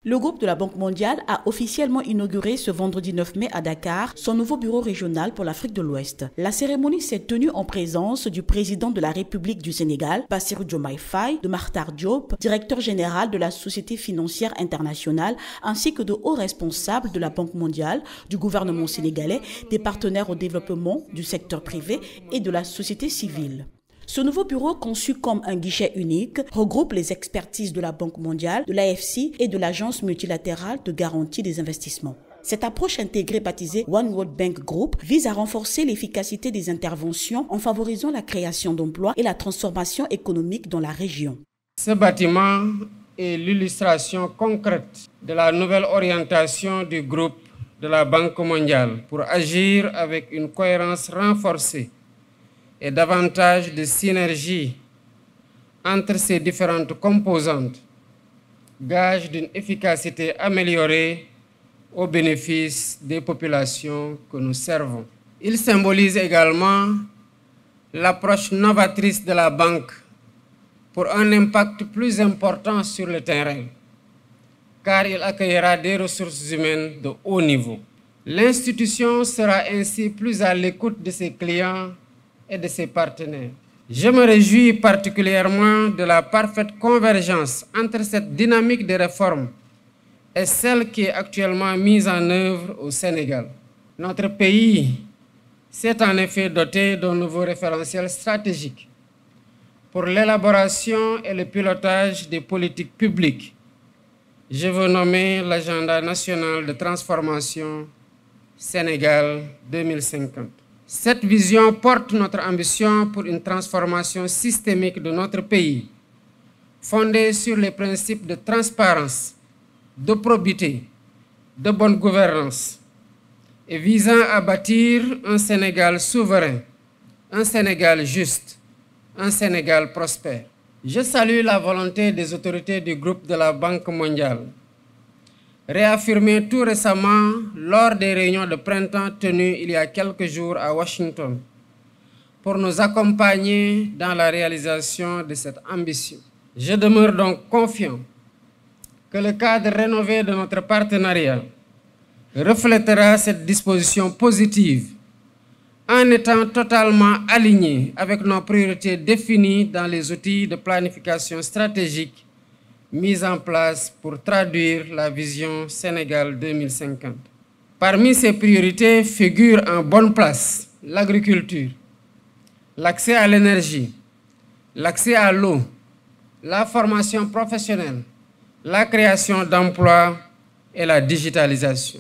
Le groupe de la Banque mondiale a officiellement inauguré ce vendredi 9 mai à Dakar son nouveau bureau régional pour l'Afrique de l'Ouest. La cérémonie s'est tenue en présence du président de la République du Sénégal, Bassirou Diomaye Faye, de Makhtar Diop, directeur général de la Société financière internationale, ainsi que de hauts responsables de la Banque mondiale, du gouvernement sénégalais, des partenaires au développement, du secteur privé et de la société civile. Ce nouveau bureau, conçu comme un guichet unique, regroupe les expertises de la Banque mondiale, de l'AFC et de l'Agence multilatérale de garantie des investissements. Cette approche intégrée baptisée One World Bank Group vise à renforcer l'efficacité des interventions en favorisant la création d'emplois et la transformation économique dans la région. Ce bâtiment est l'illustration concrète de la nouvelle orientation du groupe de la Banque mondiale pour agir avec une cohérence renforcée et davantage de synergie entre ces différentes composantes, gage d'une efficacité améliorée au bénéfice des populations que nous servons. Il symbolise également l'approche novatrice de la banque pour un impact plus important sur le terrain, car il accueillera des ressources humaines de haut niveau. L'institution sera ainsi plus à l'écoute de ses clients et de ses partenaires. Je me réjouis particulièrement de la parfaite convergence entre cette dynamique de réforme et celle qui est actuellement mise en œuvre au Sénégal. Notre pays s'est en effet doté d'un nouveau référentiel stratégique pour l'élaboration et le pilotage des politiques publiques. Je veux nommer l'agenda national de transformation Sénégal 2050. Cette vision porte notre ambition pour une transformation systémique de notre pays, fondée sur les principes de transparence, de probité, de bonne gouvernance, et visant à bâtir un Sénégal souverain, un Sénégal juste, un Sénégal prospère. Je salue la volonté des autorités du groupe de la Banque mondiale, réaffirmé tout récemment lors des réunions de printemps tenues il y a quelques jours à Washington, pour nous accompagner dans la réalisation de cette ambition. Je demeure donc confiant que le cadre rénové de notre partenariat reflètera cette disposition positive en étant totalement aligné avec nos priorités définies dans les outils de planification stratégique mise en place pour traduire la vision Sénégal 2050. Parmi ces priorités figurent en bonne place l'agriculture, l'accès à l'énergie, l'accès à l'eau, la formation professionnelle, la création d'emplois et la digitalisation.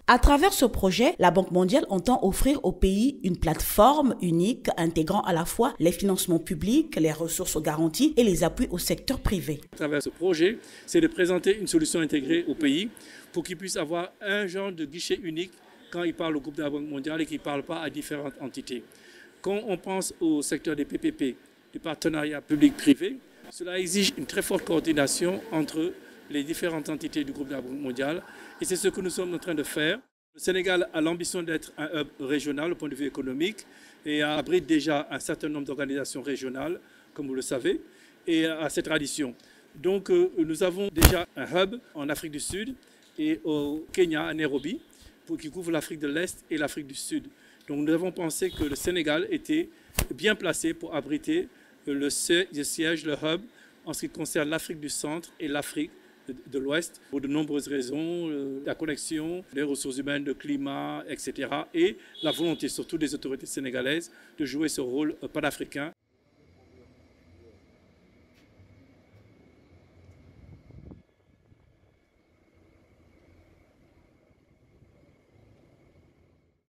À travers ce projet, la Banque mondiale entend offrir au pays une plateforme unique intégrant à la fois les financements publics, les ressources garanties et les appuis au secteur privé. À travers ce projet, c'est de présenter une solution intégrée au pays pour qu'il puisse avoir un genre de guichet unique quand il parle au groupe de la Banque mondiale et qu'il ne parle pas à différentes entités. Quand on pense au secteur des PPP, des partenariats publics-privés, cela exige une très forte coordination entre les différentes entités du groupe de la Banque mondiale. Et c'est ce que nous sommes en train de faire. Le Sénégal a l'ambition d'être un hub régional au point de vue économique et abrite déjà un certain nombre d'organisations régionales, comme vous le savez, et a cette tradition. Donc nous avons déjà un hub en Afrique du Sud et au Kenya, à Nairobi, qui couvre l'Afrique de l'Est et l'Afrique du Sud. Donc nous avons pensé que le Sénégal était bien placé pour abriter le siège, le hub, en ce qui concerne l'Afrique du Centre et l'Afrique de l'Ouest, pour de nombreuses raisons, la connexion des ressources humaines, le climat, etc. Et la volonté surtout des autorités sénégalaises de jouer ce rôle panafricain